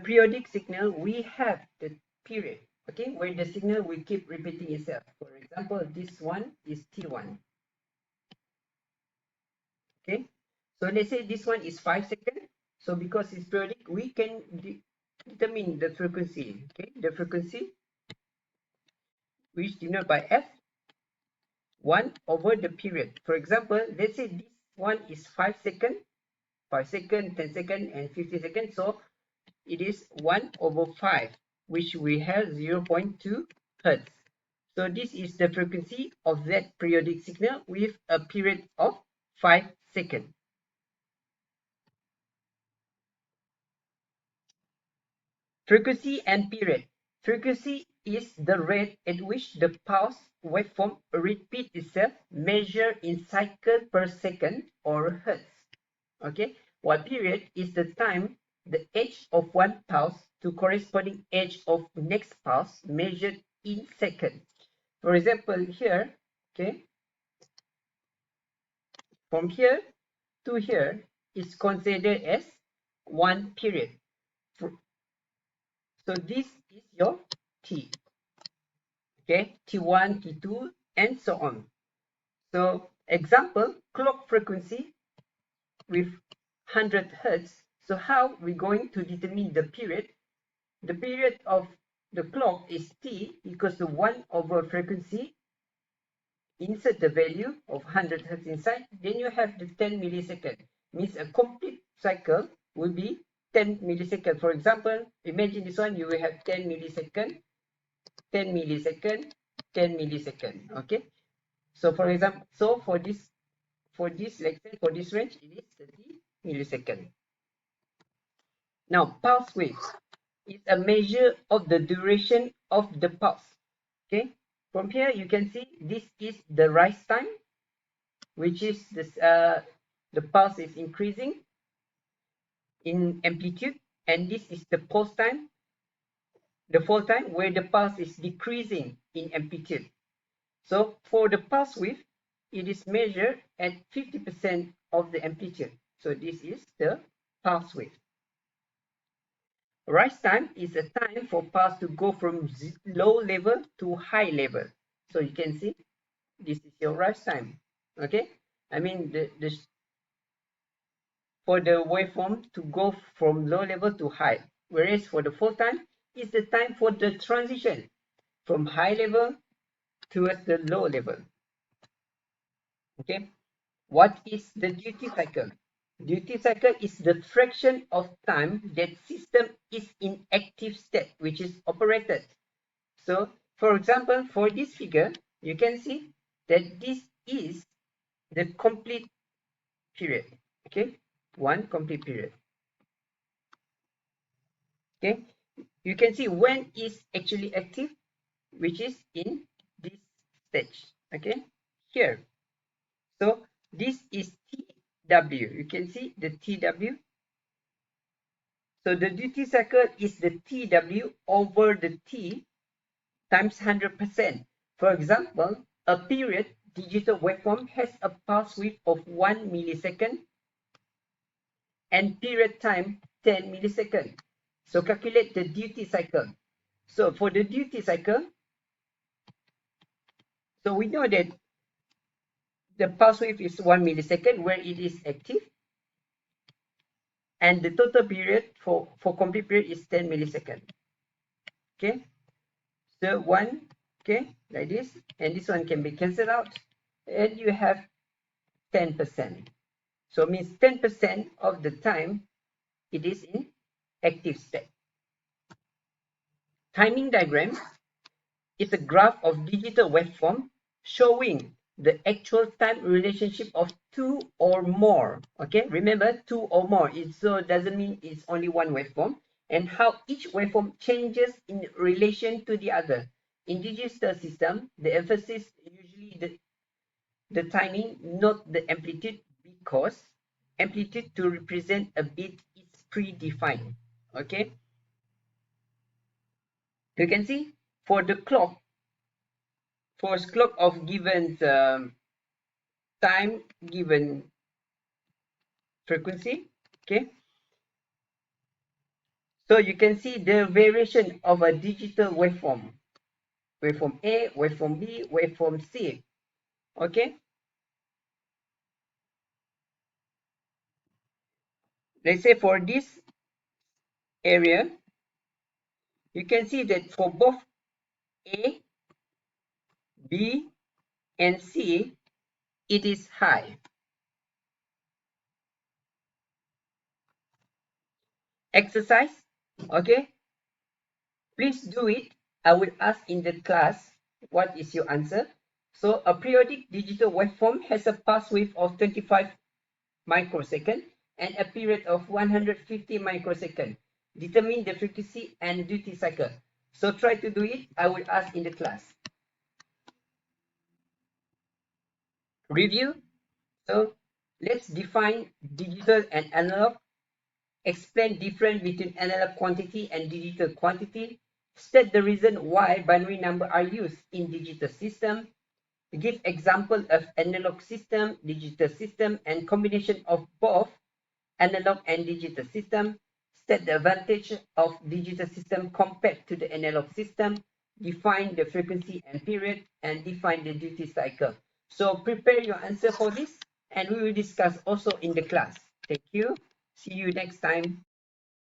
periodic signal, we have the period, okay, where the signal will keep repeating itself. For example, this one is T1. Okay, so let's say this one is 5 seconds. So because it's periodic, we can determine the frequency. Okay, the frequency which denoted by F 1 over the period. For example, let's say this one is 5 seconds, 5 seconds, 10 seconds, and 15 seconds. So it is 1 over 5, which we have 0.2 hertz. So this is the frequency of that periodic signal with a period of 5 seconds. Frequency and period. Frequency is the rate at which the pulse waveform repeats itself, measured in cycle per second or hertz. Okay, while period is the time, the edge of one pulse to corresponding edge of next pulse measured in seconds. For example, here, okay, from here to here is considered as one period. So this is your T. Okay, T1, T2, and so on. So example, clock frequency with 100 hertz. So how we're going to determine the period? The period of the clock is T equals to 1 over frequency. Insert the value of 100 hertz inside. Then you have the 10 millisecond. Means a complete cycle will be 10 millisecond. For example, imagine this one, you will have 10 millisecond, 10 millisecond, 10 millisecond. Okay. So for example, so for this lecture, for this range, it is 30 millisecond. Now, pulse wave is a measure of the duration of the pulse. Okay. From here, you can see this is the rise time, which is this the pulse is increasing in amplitude, and this is the pulse time, the fall time, where the pulse is decreasing in amplitude. So for the pulse wave, it is measured at 50% of the amplitude. So this is the pulse wave. Rise time is a time for pulse to go from low level to high level. So you can see this is your rise time. Okay, I mean for the waveform to go from low level to high, whereas for the fall time is the time for the transition from high level towards the low level. Okay, what is the duty cycle? Duty cycle is the fraction of time that system is in active state, which is operated. So for example, for this figure, you can see that this is the complete period. Okay, one complete period. Okay, you can see when is actually active, which is in this stage. Okay, here. So this is TW. You can see the TW. So the duty cycle is the TW over the T times 100%. For example, a period digital waveform has a pulse width of 1 millisecond and period time 10 milliseconds. So calculate the duty cycle. So for the duty cycle, so we know that the pulse width is 1 millisecond where it is active, and the total period for complete period is 10 milliseconds. Okay, so one, okay, like this, and this one can be cancelled out, and you have 10%. So it means 10% of the time it is in active state. Timing diagram is a graph of digital waveform showing the actual time relationship of two or more. Okay, remember, two or more. It so doesn't mean it's only one waveform, and how each waveform changes in relation to the other. In digital system, the emphasis usually the timing, not the amplitude, because amplitude to represent a bit is predefined. Okay, you can see for the clock, for a clock of given time, given frequency. Okay, So you can see the variation of a digital waveform. Waveform A, waveform B, waveform C. Okay. Let's say for this area, you can see that for both A, B, and C, it is high. Exercise, okay? Please do it. I will ask in the class what is your answer. So a periodic digital waveform has a pulse width of 25 microsecond and a period of 150 microsecond. Determine the frequency and duty cycle. So try to do it. I will ask in the class. Review. So let's define digital and analog. Explain difference between analog quantity and digital quantity. State the reason why binary numbers are used in digital system. Give example of analog system, digital system, and combination of both analog and digital system. State the advantage of digital system compared to the analog system. Define the frequency and period, and define the duty cycle. So prepare your answer for this, and we will discuss also in the class. Thank you. See you next time.